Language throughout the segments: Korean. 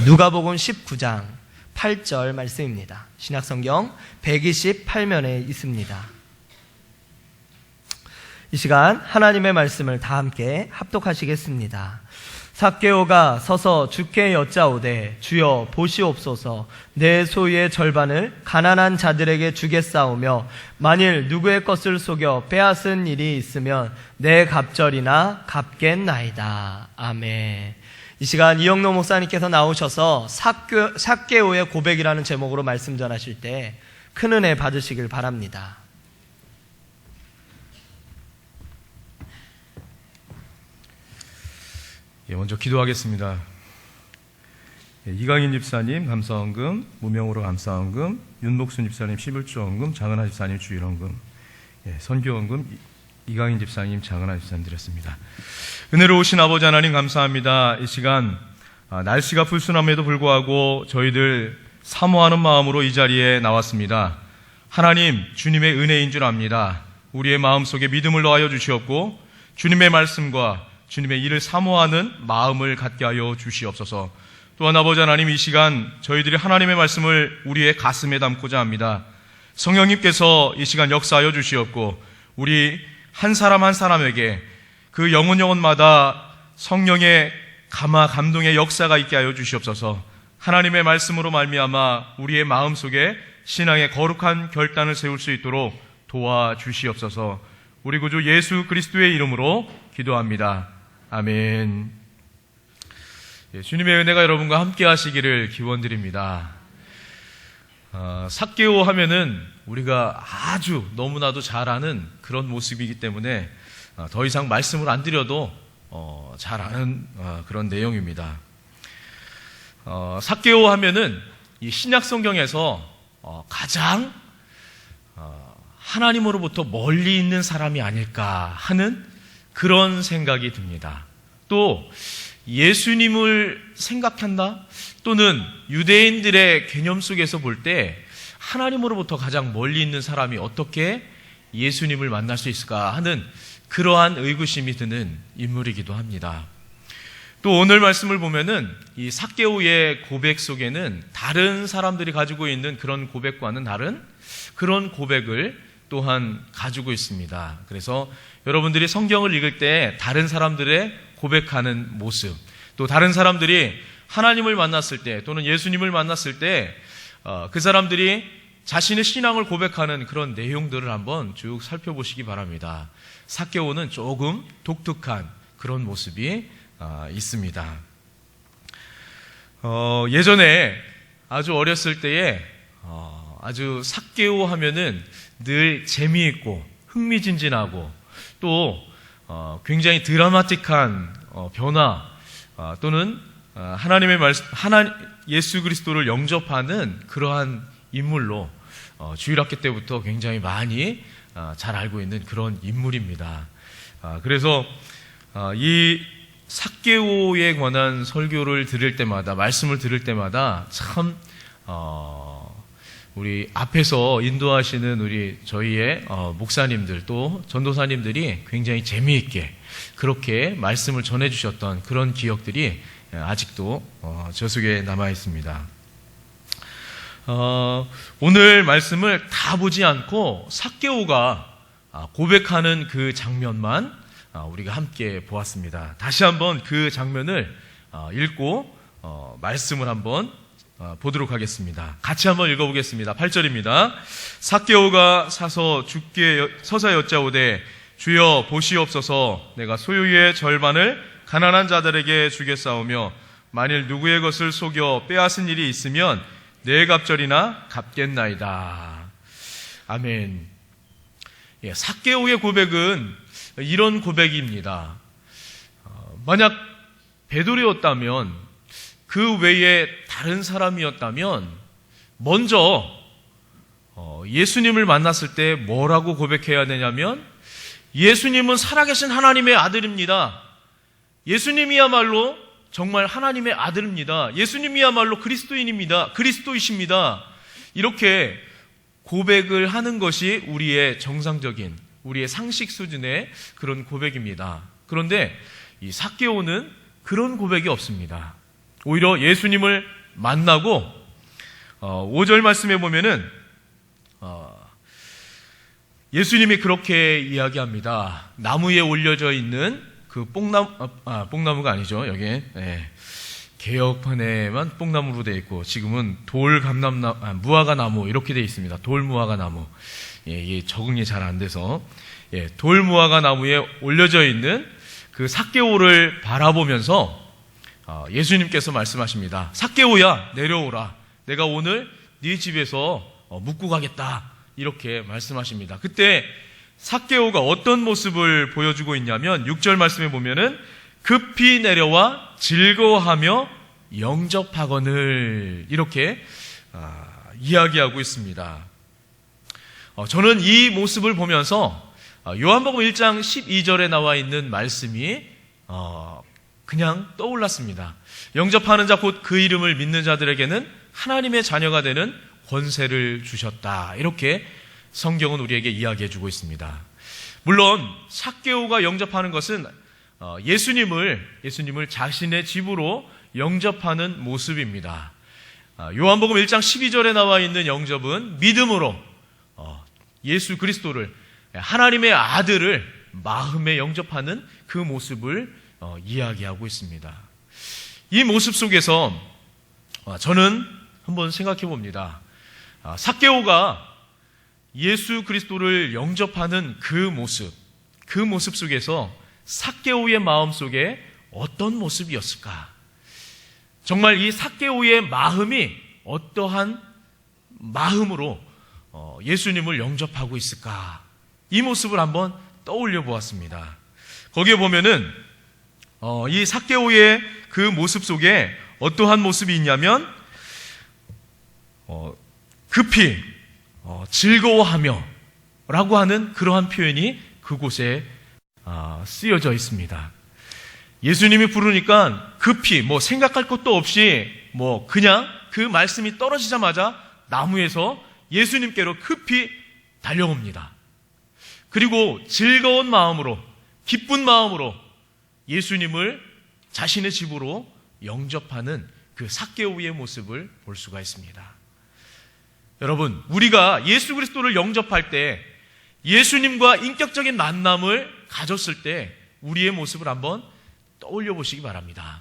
누가복음 19장 8절 말씀입니다. 신약성경 128면에 있습니다. 이 시간 하나님의 말씀을 다 함께 합독하시겠습니다. 삭개오가 서서 주께 여짜오되 주여 보시옵소서, 내 소유의 절반을 가난한 자들에게 주겠사오며 만일 누구의 것을 속여 빼앗은 일이 있으면 내 갑절이나 갚겠나이다. 아멘. 이 시간 이영로 목사님께서 나오셔서 삭개오의 고백이라는 제목으로 말씀 전하실 때 큰 은혜 받으시길 바랍니다. 먼저 기도하겠습니다. 이강인 집사님 감사원금, 무명으로 감사원금, 윤목순 집사님 11조원금, 장은하 집사님 주일원금, 선교원금 이강인 집사님, 장은하 집사님 드렸습니다. 은혜로우신 아버지 하나님 감사합니다. 이 시간 날씨가 불순함에도 불구하고 저희들 사모하는 마음으로 이 자리에 나왔습니다. 하나님, 주님의 은혜인 줄 압니다. 우리의 마음속에 믿음을 더하여 주시옵고 주님의 말씀과 주님의 일을 사모하는 마음을 갖게 하여 주시옵소서. 또한 아버지 하나님, 이 시간 저희들이 하나님의 말씀을 우리의 가슴에 담고자 합니다. 성령님께서 이 시간 역사하여 주시옵고 우리 한 사람 한 사람에게 그 영혼마다 성령의 감동의 역사가 있게 하여 주시옵소서. 하나님의 말씀으로 말미암아 우리의 마음속에 신앙의 거룩한 결단을 세울 수 있도록 도와주시옵소서. 우리 구주 예수 그리스도의 이름으로 기도합니다. 아멘. 주님의 은혜가 여러분과 함께 하시기를 기원드립니다. 삭개오 하면은 우리가 아주 너무나도 잘 아는 그런 모습이기 때문에 더 이상 말씀을 안 드려도 잘 아는 그런 내용입니다. 삭개오 하면은 이 신약 성경에서 가장 하나님으로부터 멀리 있는 사람이 아닐까 하는 그런 생각이 듭니다. 또 예수님을 생각한다? 또는 유대인들의 개념 속에서 볼 때 하나님으로부터 가장 멀리 있는 사람이 어떻게 예수님을 만날 수 있을까 하는 그러한 의구심이 드는 인물이기도 합니다. 또 오늘 말씀을 보면은 이 삭개오의 고백 속에는 다른 사람들이 가지고 있는 그런 고백과는 다른 그런 고백을 또한 가지고 있습니다. 그래서 여러분들이 성경을 읽을 때 다른 사람들의 고백하는 모습, 또 다른 사람들이 하나님을 만났을 때 또는 예수님을 만났을 때 그 사람들이 자신의 신앙을 고백하는 그런 내용들을 한번 쭉 살펴보시기 바랍니다. 삭개오는 조금 독특한 그런 모습이 있습니다. 예전에 아주 어렸을 때에 아주 삭개오 하면은 늘 재미있고 흥미진진하고 또 굉장히 드라마틱한 변화 또는 하나님의 말씀, 예수 그리스도를 영접하는 그러한 인물로 주일학교 때부터 굉장히 많이 잘 알고 있는 그런 인물입니다. 그래서 이 삭개오에 관한 설교를 들을 때마다, 말씀을 들을 때마다 참 우리 앞에서 인도하시는 저희의 목사님들 또 전도사님들이 굉장히 재미있게 그렇게 말씀을 전해주셨던 그런 기억들이 아직도 저 속에 남아 있습니다. 오늘 말씀을 다 보지 않고 삭개오가 고백하는 그 장면만 우리가 함께 보았습니다. 다시 한번 그 장면을 읽고 말씀을 한번 보도록 하겠습니다. 같이 한번 읽어보겠습니다. 8절입니다. 삭개오가 서서 여짜오되 주여 보시옵소서, 내가 소유의 절반을 가난한 자들에게 주겠사오며 만일 누구의 것을 속여 빼앗은 일이 있으면 내 갑절이나 갚겠나이다. 아멘. 삭개오의 고백은 이런 고백입니다. 만약 베드로였다면, 그 외에 다른 사람이었다면 먼저 예수님을 만났을 때 뭐라고 고백해야 되냐면, 예수님은 살아계신 하나님의 아들입니다. 예수님이야말로 정말 하나님의 아들입니다. 예수님이야말로 그리스도이십니다. 이렇게 고백을 하는 것이 우리의 정상적인, 우리의 상식 수준의 그런 고백입니다. 그런데 이 삭개오는 그런 고백이 없습니다. 오히려 예수님을 만나고 5절 말씀에 보면은 예수님이 그렇게 이야기합니다. 나무에 올려져 있는 그 뽕나무가 아니죠. 여기에 개혁판에만 뽕나무로 되어 있고 지금은 무화과 나무 이렇게 되어 있습니다. 돌무화과 나무. 이게 적응이 잘 안 돼서 돌무화과 나무에 올려져 있는 그 삭개오를 바라보면서 예수님께서 말씀하십니다. 삭개오야, 내려오라. 내가 오늘 네 집에서 묵고 가겠다. 이렇게 말씀하십니다. 그때 삭개오가 어떤 모습을 보여주고 있냐면 6절 말씀에 보면은 급히 내려와 즐거워하며 영접하거늘 이렇게 이야기하고 있습니다. 저는 이 모습을 보면서 요한복음 1장 12절에 나와 있는 말씀이 그냥 떠올랐습니다. 영접하는 자 곧 그 이름을 믿는 자들에게는 하나님의 자녀가 되는 권세를 주셨다. 이렇게 성경은 우리에게 이야기해 주고 있습니다. 물론 삭개오가 영접하는 것은 예수님을 자신의 집으로 영접하는 모습입니다. 요한복음 1장 12절에 나와 있는 영접은 믿음으로 예수 그리스도를, 하나님의 아들을 마음에 영접하는 그 모습을 이야기하고 있습니다. 이 모습 속에서 저는 한번 생각해 봅니다. 삭개오가 예수 그리스도를 영접하는 그 모습 속에서 삭개오의 마음 속에 어떤 모습이었을까? 정말 이 삭개오의 마음이 어떠한 마음으로 예수님을 영접하고 있을까? 이 모습을 한번 떠올려 보았습니다. 거기에 보면은 이 삭개오의 그 모습 속에 어떠한 모습이 있냐면 급히 즐거워하며 라고 하는 그러한 표현이 그곳에 쓰여져 있습니다. 예수님이 부르니까 급히 생각할 것도 없이 그냥 그 말씀이 떨어지자마자 나무에서 예수님께로 급히 달려옵니다. 그리고 즐거운 마음으로, 기쁜 마음으로 예수님을 자신의 집으로 영접하는 그 삭개오의 모습을 볼 수가 있습니다. 여러분, 우리가 예수 그리스도를 영접할 때, 예수님과 인격적인 만남을 가졌을 때 우리의 모습을 한번 떠올려 보시기 바랍니다.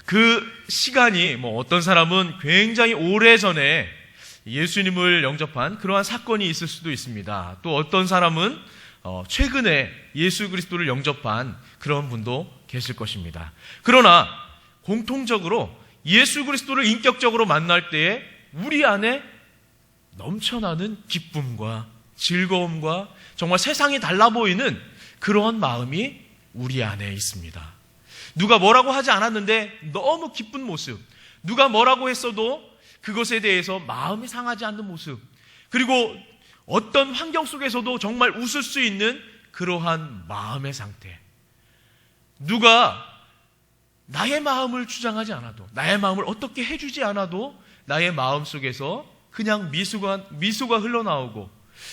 그 시간이 어떤 사람은 굉장히 오래전에 예수님을 영접한 그러한 사건이 있을 수도 있습니다. 또 어떤 사람은 최근에 예수 그리스도를 영접한 그런 분도 계실 것입니다. 그러나 공통적으로 예수 그리스도를 인격적으로 만날 때에 우리 안에 넘쳐나는 기쁨과 즐거움과 정말 세상이 달라 보이는 그러한 마음이 우리 안에 있습니다. 누가 뭐라고 하지 않았는데 너무 기쁜 모습, 누가 뭐라고 했어도 그것에 대해서 마음이 상하지 않는 모습, 그리고 어떤 환경 속에서도 정말 웃을 수 있는 그러한 마음의 상태. 누가 나의 마음을 주장하지 않아도, 나의 마음을 어떻게 해주지 않아도 나의 마음 속에서 그냥 미소가 흘러나오고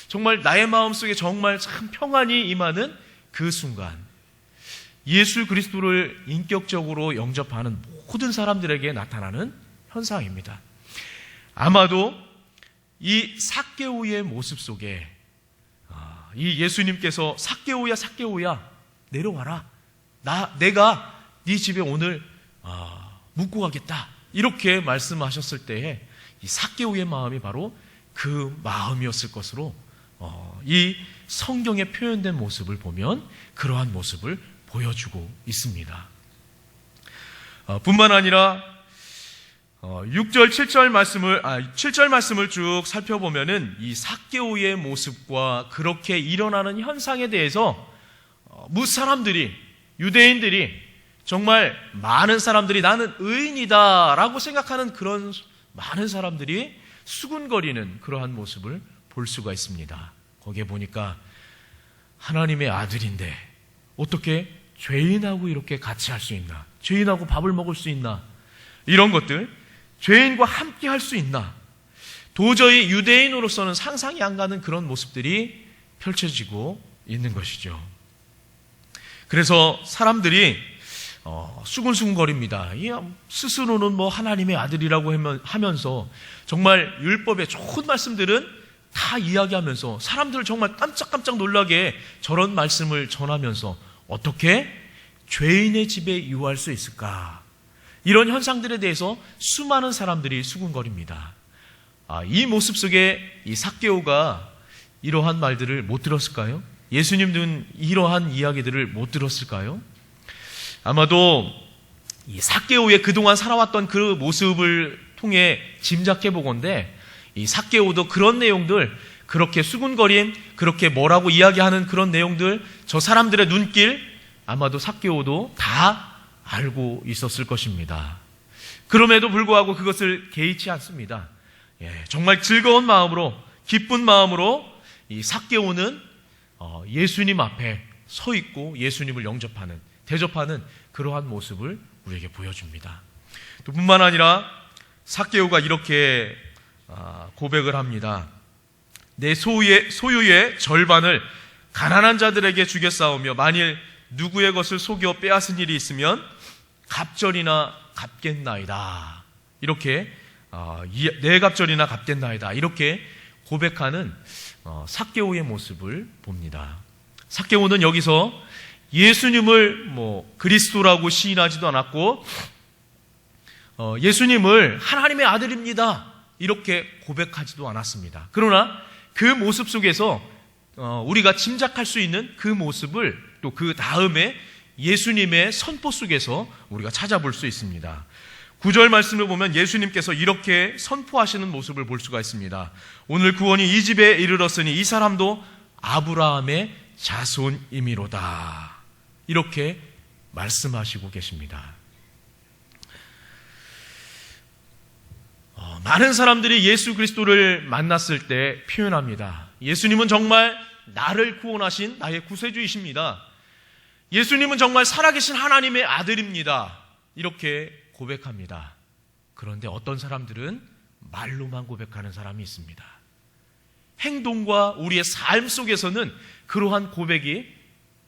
정말 나의 마음 속에 정말 참 평안이 임하는 그 순간, 예수 그리스도를 인격적으로 영접하는 모든 사람들에게 나타나는 현상입니다. 아마도 이 삭개오의 모습 속에 이 예수님께서 삭개오야 내려와라, 내가 네 집에 오늘 묵고 가겠다 이렇게 말씀하셨을 때에 이 삭개오의 마음이 바로 그 마음이었을 것으로 이 성경에 표현된 모습을 보면 그러한 모습을 보여주고 있습니다. 뿐만 아니라 6절, 7절 말씀을 쭉 살펴보면은 이 삭개오의 모습과 그렇게 일어나는 현상에 대해서 유대인들이 정말 많은 사람들이 나는 의인이다라고 생각하는 그런 많은 사람들이 수군거리는 그러한 모습을 볼 수가 있습니다. 거기에 보니까 하나님의 아들인데 어떻게 죄인하고 이렇게 같이 할 수 있나? 죄인하고 밥을 먹을 수 있나? 이런 것들, 죄인과 함께 할 수 있나? 도저히 유대인으로서는 상상이 안 가는 그런 모습들이 펼쳐지고 있는 것이죠. 그래서 사람들이 수근수근거립니다. 스스로는 뭐 하나님의 아들이라고 하면서 정말 율법의 좋은 말씀들은 다 이야기하면서 사람들을 정말 깜짝깜짝 놀라게 저런 말씀을 전하면서 어떻게 죄인의 집에 유할 수 있을까? 이런 현상들에 대해서 수많은 사람들이 수군거립니다. 이 모습 속에 이 삭개오가 이러한 말들을 못 들었을까요? 예수님은 이러한 이야기들을 못 들었을까요? 아마도 이 삭개오의 그동안 살아왔던 그 모습을 통해 짐작해 보건대 이 삭개오도 그런 내용들, 그렇게 수군거림, 그렇게 뭐라고 이야기하는 그런 내용들, 저 사람들의 눈길 아마도 삭개오도 다 알고 있었을 것입니다. 그럼에도 불구하고 그것을 개의치 않습니다. 정말 즐거운 마음으로, 기쁜 마음으로 이 삭개오는 예수님 앞에 서 있고 예수님을 영접하는, 대접하는 그러한 모습을 우리에게 보여줍니다. 또 뿐만 아니라 삭개오가 이렇게 고백을 합니다. 내 소유의 절반을 가난한 자들에게 주겠사오며 만일 누구의 것을 속여 빼앗은 일이 있으면 갑절이나 갚겠나이다. 이렇게 내 갑절이나 갚겠나이다. 이렇게 고백하는 삭개오의 모습을 봅니다. 삭개오는 여기서 예수님을 그리스도라고 시인하지도 않았고 예수님을 하나님의 아들입니다. 이렇게 고백하지도 않았습니다. 그러나 그 모습 속에서 우리가 짐작할 수 있는 그 모습을 또 그 다음에 예수님의 선포 속에서 우리가 찾아볼 수 있습니다. 9절 말씀을 보면 예수님께서 이렇게 선포하시는 모습을 볼 수가 있습니다. 오늘 구원이 이 집에 이르렀으니 이 사람도 아브라함의 자손이미로다. 이렇게 말씀하시고 계십니다. 많은 사람들이 예수 그리스도를 만났을 때 표현합니다. 예수님은 정말 나를 구원하신 나의 구세주이십니다. 예수님은 정말 살아계신 하나님의 아들입니다. 이렇게 고백합니다. 그런데 어떤 사람들은 말로만 고백하는 사람이 있습니다. 행동과 우리의 삶 속에서는 그러한 고백이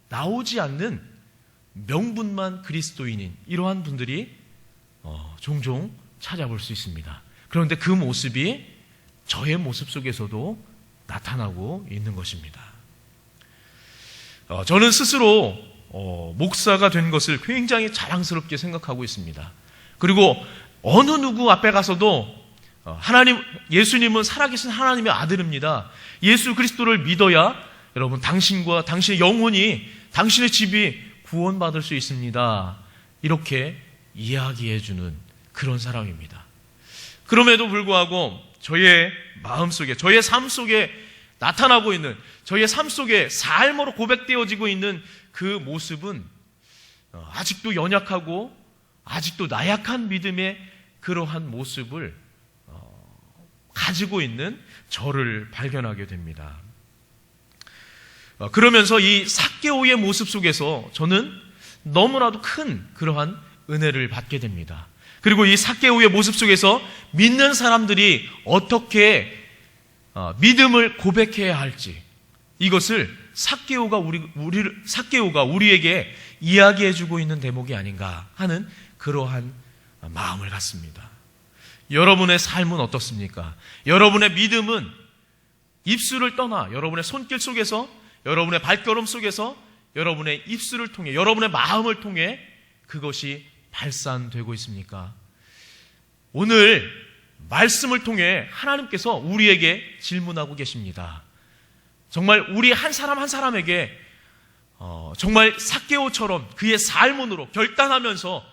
나오지 않는 명분만 그리스도인인 이러한 분들이 종종 찾아볼 수 있습니다. 그런데 그 모습이 저의 모습 속에서도 나타나고 있는 것입니다. 저는 스스로 목사가 된 것을 굉장히 자랑스럽게 생각하고 있습니다. 그리고 어느 누구 앞에 가서도 예수님은 살아계신 하나님의 아들입니다. 예수 그리스도를 믿어야 여러분 당신과 당신의 영혼이, 당신의 집이 구원받을 수 있습니다. 이렇게 이야기해주는 그런 사람입니다. 그럼에도 불구하고 저의 마음 속에, 저의 삶 속에 나타나고 있는, 저의 삶 속에 삶으로 고백되어지고 있는 그 모습은 아직도 연약하고 아직도 나약한 믿음의 그러한 모습을 가지고 있는 저를 발견하게 됩니다. 그러면서 이 삭개오의 모습 속에서 저는 너무나도 큰 그러한 은혜를 받게 됩니다. 그리고 이 삭개오의 모습 속에서 믿는 사람들이 어떻게 믿음을 고백해야 할지, 이것을 삭개오가 우리에게 이야기해주고 있는 대목이 아닌가 하는 그러한 마음을 갖습니다. 여러분의 삶은 어떻습니까? 여러분의 믿음은 입술을 떠나 여러분의 손길 속에서, 여러분의 발걸음 속에서, 여러분의 입술을 통해, 여러분의 마음을 통해 그것이 발산되고 있습니까? 오늘 말씀을 통해 하나님께서 우리에게 질문하고 계십니다. 정말 우리 한 사람 한 사람에게 정말 삭개오처럼 그의 삶으로 결단하면서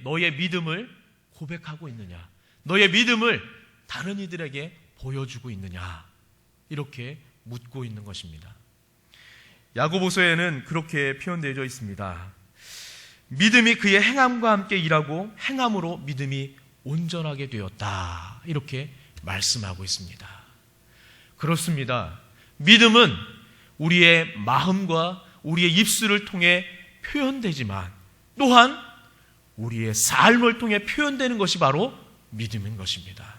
너의 믿음을 고백하고 있느냐, 너의 믿음을 다른 이들에게 보여주고 있느냐, 이렇게 묻고 있는 것입니다. 야고보서에는 그렇게 표현되어 있습니다. 믿음이 그의 행함과 함께 일하고 행함으로 믿음이 온전하게 되었다. 이렇게 말씀하고 있습니다. 그렇습니다. 믿음은 우리의 마음과 우리의 입술을 통해 표현되지만 또한 우리의 삶을 통해 표현되는 것이 바로 믿음인 것입니다.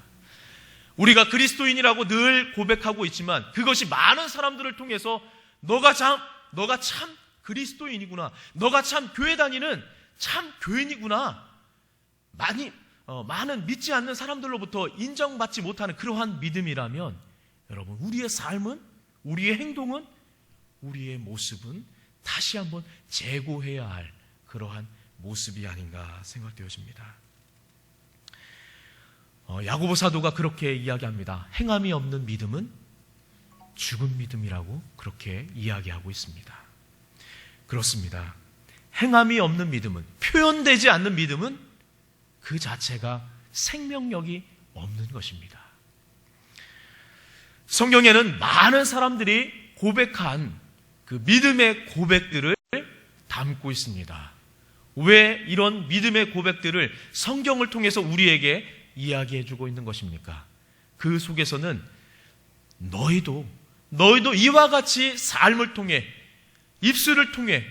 우리가 그리스도인이라고 늘 고백하고 있지만 그것이 많은 사람들을 통해서 너가 참 그리스도인이구나, 너가 참 교회 다니는 참 교인이구나. 많은 믿지 않는 사람들로부터 인정받지 못하는 그러한 믿음이라면 여러분, 우리의 삶은, 우리의 행동은, 우리의 모습은 다시 한번 재고해야 할 그러한 모습이 아닌가 생각되어집니다. 야고보 사도가 그렇게 이야기합니다. 행함이 없는 믿음은 죽은 믿음이라고 그렇게 이야기하고 있습니다. 그렇습니다. 행함이 없는 믿음은, 표현되지 않는 믿음은 그 자체가 생명력이 없는 것입니다. 성경에는 많은 사람들이 고백한 그 믿음의 고백들을 담고 있습니다. 왜 이런 믿음의 고백들을 성경을 통해서 우리에게 이야기해 주고 있는 것입니까? 그 속에서는 너희도 이와 같이 삶을 통해, 입술을 통해,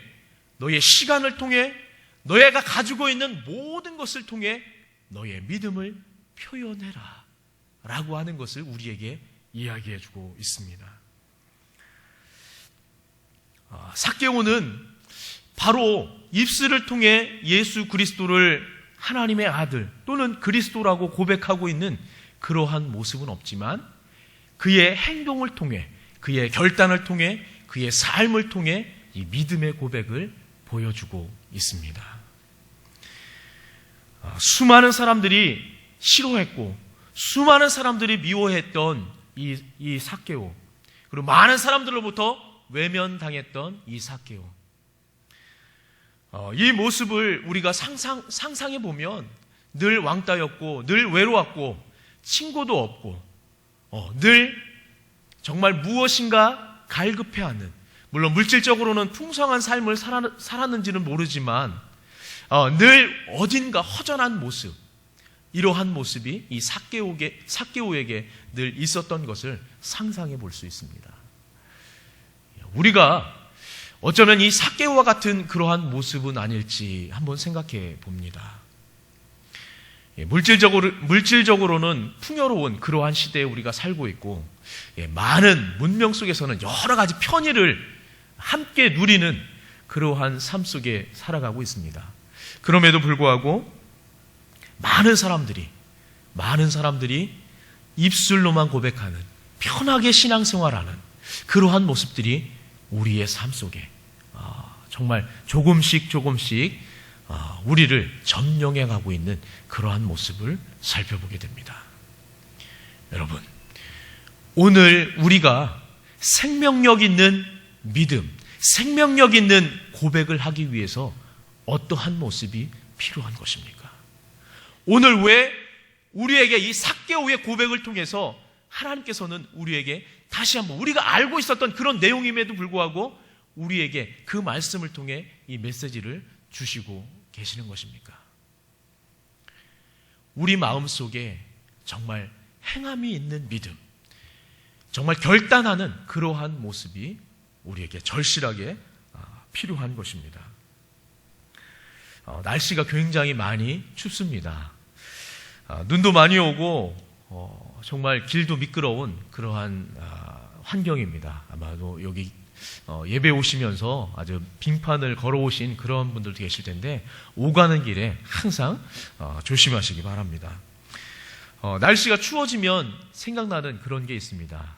너의 시간을 통해, 너희가 가지고 있는 모든 것을 통해 너의 믿음을 표현해라 라고 하는 것을 우리에게 이야기해 주고 있습니다. 삭개오는 바로 입술을 통해 예수 그리스도를 하나님의 아들 또는 그리스도라고 고백하고 있는 그러한 모습은 없지만 그의 행동을 통해, 그의 결단을 통해, 그의 삶을 통해 이 믿음의 고백을 보여주고 있습니다. 수많은 사람들이 싫어했고 수많은 사람들이 미워했던 이 삭개오, 그리고 많은 사람들로부터 외면당했던 이 삭개오, 이 모습을 우리가 상상해 보면 늘 왕따였고, 늘 외로웠고, 친구도 없고, 늘 정말 무엇인가 갈급해하는, 물론 물질적으로는 풍성한 삶을 살았는지는 모르지만 늘 어딘가 허전한 모습, 이러한 모습이 이 삭개오에게 늘 있었던 것을 상상해 볼 수 있습니다. 우리가 어쩌면 이 삭개오와 같은 그러한 모습은 아닐지 한번 생각해 봅니다. 물질적으로는 풍요로운 그러한 시대에 우리가 살고 있고, 많은 문명 속에서는 여러 가지 편의를 함께 누리는 그러한 삶 속에 살아가고 있습니다. 그럼에도 불구하고 많은 사람들이 입술로만 고백하는, 편하게 신앙생활하는 그러한 모습들이 우리의 삶 속에 정말 조금씩 우리를 점령해 가고 있는 그러한 모습을 살펴보게 됩니다. 여러분, 오늘 우리가 생명력 있는 믿음, 생명력 있는 고백을 하기 위해서 어떠한 모습이 필요한 것입니까? 오늘 왜 우리에게 이 삭개오의 고백을 통해서 하나님께서는 우리에게 다시 한번 우리가 알고 있었던 그런 내용임에도 불구하고 우리에게 그 말씀을 통해 이 메시지를 주시고 계시는 것입니까? 우리 마음속에 정말 행함이 있는 믿음, 정말 결단하는 그러한 모습이 우리에게 절실하게 필요한 것입니다. 날씨가 굉장히 많이 춥습니다. 눈도 많이 오고 정말 길도 미끄러운 그러한 환경입니다. 아마도 여기 예배 오시면서 아주 빙판을 걸어오신 그런 분들도 계실 텐데 오가는 길에 항상 조심하시기 바랍니다. 날씨가 추워지면 생각나는 그런 게 있습니다.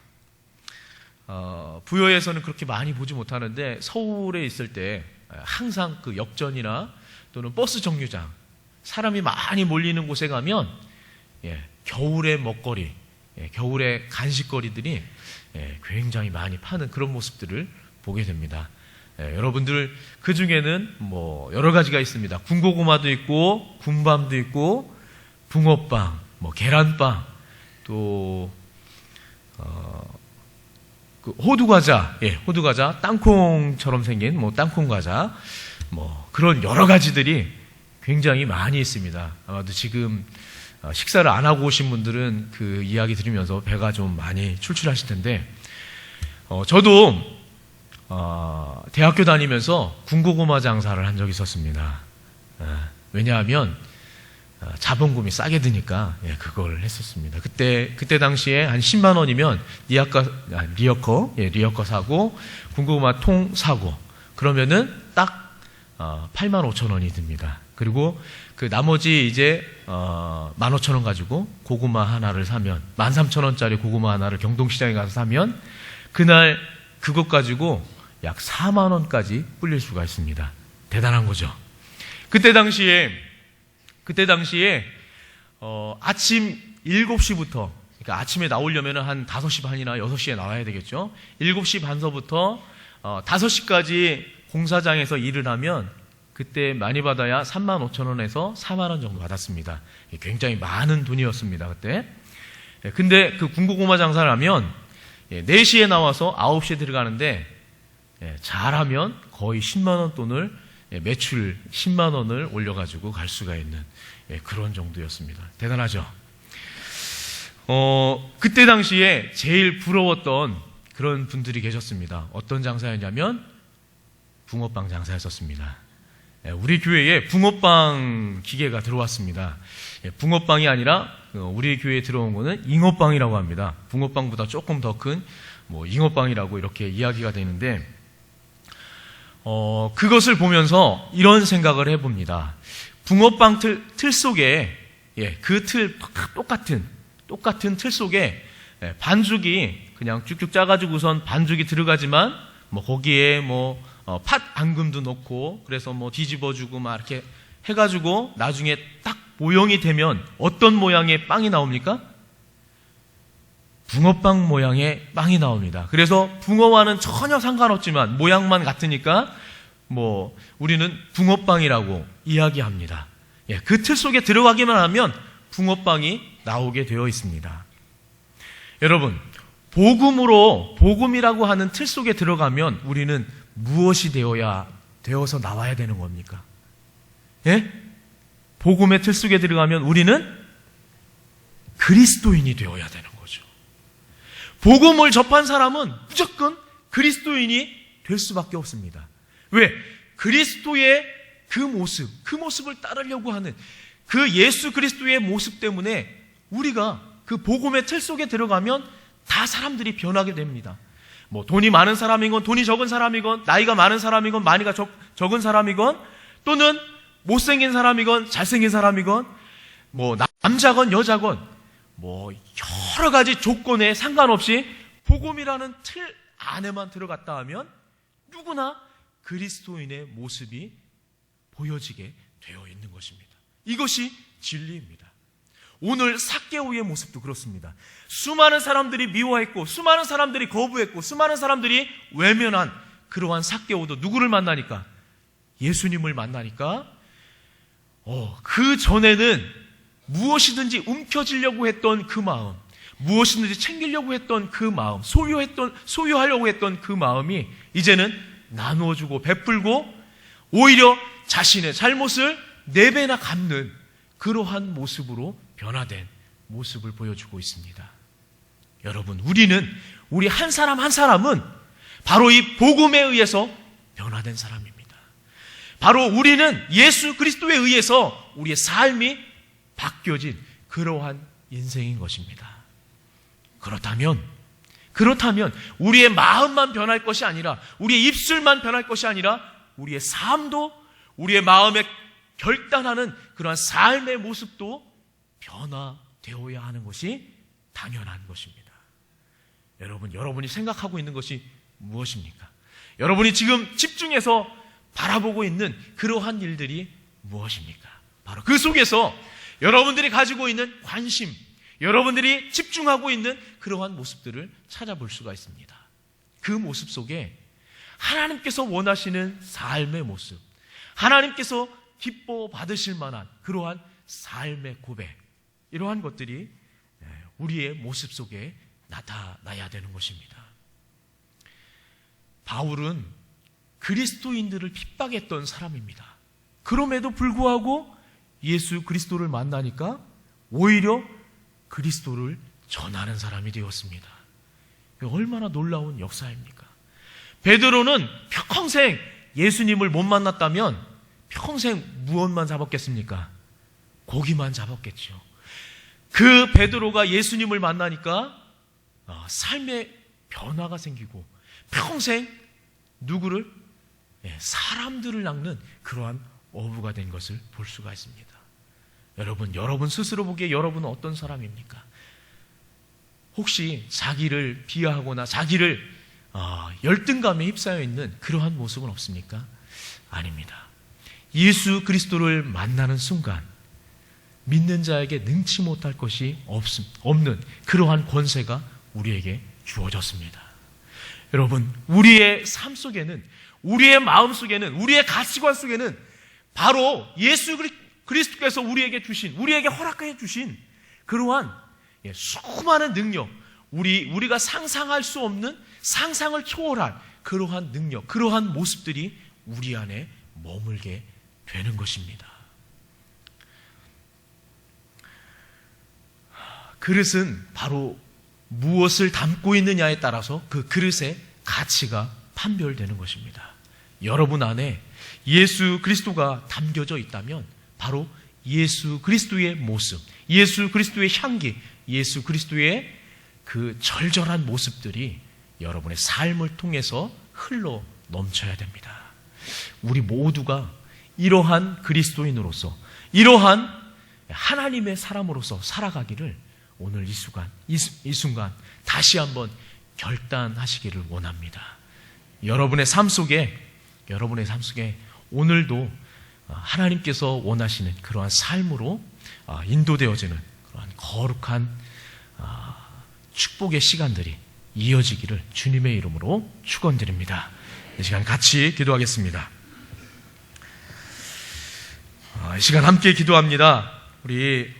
부여에서는 그렇게 많이 보지 못하는데 서울에 있을 때 항상 그 역전이나 또는 버스 정류장, 사람이 많이 몰리는 곳에 가면 겨울의 먹거리, 겨울의 간식거리들이 굉장히 많이 파는 그런 모습들을 보게 됩니다. 여러분들 그 중에는 뭐 여러 가지가 있습니다. 군고구마도 있고 군밤도 있고 붕어빵, 뭐 계란빵, 또 그 호두과자, 호두과자, 땅콩처럼 생긴 뭐 땅콩 과자, 뭐 그런 여러 가지들이 굉장히 많이 있습니다. 아마도 지금 식사를 안 하고 오신 분들은 그 이야기 들으면서 배가 좀 많이 출출하실 텐데, 저도 대학교 다니면서 군고구마 장사를 한 적이 있었습니다. 왜냐하면 자본금이 싸게 드니까 그걸 했었습니다. 그때 당시에 한 10만 원이면 리어커 사고 군고구마 통 사고, 그러면은 딱 85,000원이 듭니다. 그리고 그 나머지 이제 15,000원 가지고 고구마 하나를 사면 13,000원짜리 고구마 하나를 경동시장에 가서 사면 그날 그것 가지고 약 4만 원까지 불릴 수가 있습니다. 대단한 거죠. 그때 당시에 아침 7시부터, 그러니까 아침에 나오려면 한 5시 반이나 6시에 나와야 되겠죠. 7시 반서부터 5시까지 공사장에서 일을 하면 그때 많이 받아야 35,000원에서 4만 원 정도 받았습니다. 굉장히 많은 돈이었습니다, 그때. 근데 그 군고구마 장사를 하면 4시에 나와서 9시에 들어가는데 잘하면 거의 10만 원 돈을 매출 10만 원을 올려가지고 갈 수가 있는 그런 정도였습니다. 대단하죠. 그때 당시에 제일 부러웠던 그런 분들이 계셨습니다. 어떤 장사였냐면 붕어빵 장사였었습니다. 우리 교회에 붕어빵 기계가 들어왔습니다. 붕어빵이 아니라 우리 교회에 들어온 거는 잉어빵이라고 합니다. 붕어빵보다 조금 더 큰 잉어빵이라고 이렇게 이야기가 되는데 그것을 보면서 이런 생각을 해봅니다. 붕어빵 틀 속에 그 틀 똑같은 틀 속에 반죽이 그냥 쭉쭉 짜가지고선 반죽이 들어가지만 거기에 팥 앙금도 넣고 그래서 뒤집어주고 막 이렇게 해가지고 나중에 딱 모형이 되면 어떤 모양의 빵이 나옵니까? 붕어빵 모양의 빵이 나옵니다. 그래서 붕어와는 전혀 상관없지만 모양만 같으니까 우리는 붕어빵이라고 이야기합니다. 그 틀 속에 들어가기만 하면 붕어빵이 나오게 되어 있습니다. 여러분, 복음이라고 하는 틀 속에 들어가면 우리는 무엇이 되어서 나와야 되는 겁니까? 복음의 틀 속에 들어가면 우리는 그리스도인이 되어야 되는 거죠. 복음을 접한 사람은 무조건 그리스도인이 될 수밖에 없습니다. 왜? 그리스도의 그 모습을 따르려고 하는 그 예수 그리스도의 모습 때문에 우리가 그 복음의 틀 속에 들어가면 다 사람들이 변하게 됩니다. 돈이 많은 사람이건 돈이 적은 사람이건 나이가 많은 사람이건 나이가 적은 사람이건 또는 못생긴 사람이건 잘생긴 사람이건 남자건 여자건 여러 가지 조건에 상관없이 복음이라는 틀 안에만 들어갔다 하면 누구나 그리스도인의 모습이 보여지게 되어 있는 것입니다. 이것이 진리입니다. 오늘 삭개오의 모습도 그렇습니다. 수많은 사람들이 미워했고 수많은 사람들이 거부했고 수많은 사람들이 외면한 그러한 삭개오도 누구를 만나니까? 예수님을 만나니까 그 전에는 무엇이든지 움켜쥐려고 했던 그 마음, 무엇이든지 챙기려고 했던 그 마음, 소유하려고 했던 그 마음이 이제는 나누어주고 베풀고 오히려 자신의 잘못을 4배나 갚는 그러한 모습으로 변화된 모습을 보여주고 있습니다. 여러분, 우리 한 사람 한 사람은 바로 이 복음에 의해서 변화된 사람입니다. 바로 우리는 예수 그리스도에 의해서 우리의 삶이 바뀌어진 그러한 인생인 것입니다. 그렇다면 우리의 마음만 변할 것이 아니라 우리의 입술만 변할 것이 아니라 우리의 삶도 우리의 마음에 결단하는 그러한 삶의 모습도 변화되어야 하는 것이 당연한 것입니다. 여러분이 생각하고 있는 것이 무엇입니까? 여러분이 지금 집중해서 바라보고 있는 그러한 일들이 무엇입니까? 바로 그 속에서 여러분들이 가지고 있는 관심, 여러분들이 집중하고 있는 그러한 모습들을 찾아볼 수가 있습니다. 그 모습 속에 하나님께서 원하시는 삶의 모습, 하나님께서 기뻐 받으실 만한 그러한 삶의 고백, 이러한 것들이 우리의 모습 속에 나타나야 되는 것입니다. 바울은 그리스도인들을 핍박했던 사람입니다. 그럼에도 불구하고 예수 그리스도를 만나니까 오히려 그리스도를 전하는 사람이 되었습니다. 얼마나 놀라운 역사입니까? 베드로는 평생 예수님을 못 만났다면 평생 무엇만 잡았겠습니까? 고기만 잡았겠죠. 그 베드로가 예수님을 만나니까 삶의 변화가 생기고 평생 누구를? 사람들을 낚는 그러한 어부가 된 것을 볼 수가 있습니다. 여러분 스스로 보기에 여러분은 어떤 사람입니까? 혹시 자기를 비하하거나 자기를 열등감에 휩싸여 있는 그러한 모습은 없습니까? 아닙니다. 예수 그리스도를 만나는 순간 믿는 자에게 능치 못할 것이 없는 그러한 권세가 우리에게 주어졌습니다. 여러분, 우리의 삶 속에는, 우리의 마음 속에는, 우리의 가치관 속에는 바로 예수 그리스도께서 우리에게 허락해 주신 그러한 수많은 능력, 우리가 상상할 수 없는, 상상을 초월한 그러한 능력, 그러한 모습들이 우리 안에 머물게 되는 것입니다. 그릇은 바로 무엇을 담고 있느냐에 따라서 그 그릇의 가치가 판별되는 것입니다. 여러분 안에 예수 그리스도가 담겨져 있다면 바로 예수 그리스도의 모습, 예수 그리스도의 향기, 예수 그리스도의 그 절절한 모습들이 여러분의 삶을 통해서 흘러 넘쳐야 됩니다. 우리 모두가 이러한 그리스도인으로서, 이러한 하나님의 사람으로서 살아가기를 오늘 이 순간 다시 한번 결단하시기를 원합니다. 여러분의 삶 속에 오늘도 하나님께서 원하시는 그러한 삶으로 인도되어지는 그러한 거룩한 축복의 시간들이 이어지기를 주님의 이름으로 축원드립니다. 이 시간 같이 기도하겠습니다. 이 시간 함께 기도합니다. 우리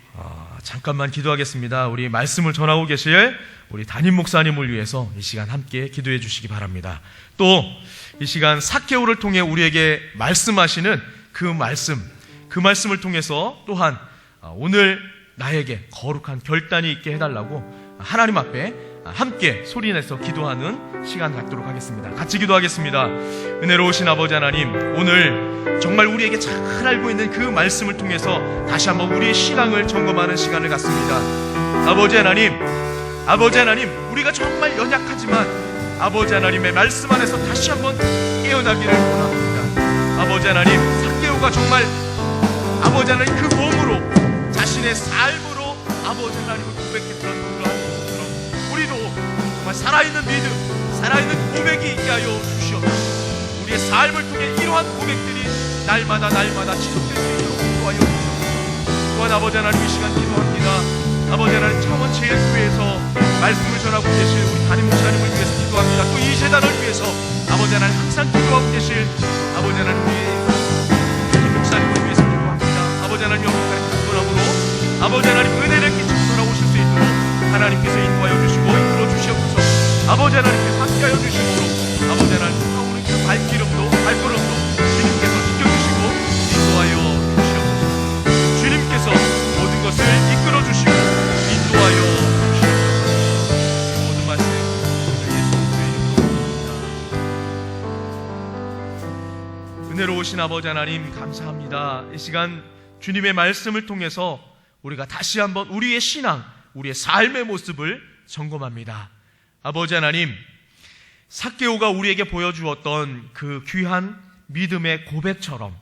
잠깐만 기도하겠습니다. 우리 말씀을 전하고 계실 우리 담임 목사님을 위해서 이 시간 함께 기도해 주시기 바랍니다. 또 이 시간 삭개오를 통해 우리에게 말씀하시는 그 말씀을 통해서 또한 오늘 나에게 거룩한 결단이 있게 해달라고 하나님 앞에 함께 소리내서 기도하는 시간 갖도록 하겠습니다. 같이 기도하겠습니다. 은혜로우신 아버지 하나님, 오늘 정말 우리에게 잘 알고 있는 그 말씀을 통해서 다시 한번 우리의 신앙을 점검하는 시간을 갖습니다. 아버지 하나님, 우리가 정말 연약하지만 아버지 하나님의 말씀 안에서 다시 한번 깨어나기를 원합니다. 아버지 하나님, 삭개오가 정말 아버지 하나님 그 몸으로 자신의 삶으로 아버지 하나님을 고백했던 그러한 것처럼 우리도 정말 살아있는 믿음, 살아있는 고백이 있게 하여 주시옵소서. 우리의 삶을 통해 이러한 고백들이 날마다 지속될 수 있도록 인도하여 주시옵소서. 또한 아버지 하나님 이 시간 기도합니다. 아버지 하나님 창원 제일교회에서 말씀을 전하고 계실 우리 담임 목사님을 위해서 기도합니다. 또 이 재단을 위해서 아버지 하나님 항상 기도하고 계실 아버지 하나님 우리 담임 목사님을 위해서 기도합니다. 아버지 하나님 영광의 강건함으로 아버지 하나님 은혜를 끼치고 돌아오실 수 있도록 하나님께서 인도하여 주시고 이끌어 주시옵소서. 아버지 하나님께서 함께하여 주심으로 아버지 하나님 타오르는 그 발걸음도 주님께서 지켜주시고 인도하여 주시옵소서. 주님께서 모든 것을 이끌어 주시고 인도하여 주시옵소서. 모든 말씀 예수 그리스도의 이름으로 기도합니다. 은혜로우신 아버지 하나님 감사합니다. 이 시간 주님의 말씀을 통해서 우리가 다시 한번 우리의 신앙, 우리의 삶의 모습을 점검합니다. 아버지 하나님, 삭개오가 우리에게 보여주었던 그 귀한 믿음의 고백처럼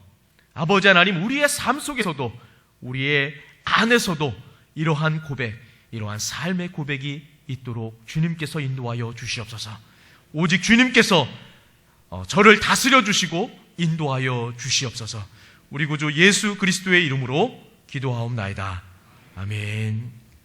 아버지 하나님, 우리의 삶 속에서도 우리의 안에서도 이러한 고백, 이러한 삶의 고백이 있도록 주님께서 인도하여 주시옵소서. 오직 주님께서 저를 다스려 주시고 인도하여 주시옵소서. 우리 구주 예수 그리스도의 이름으로 기도하옵나이다. 아멘.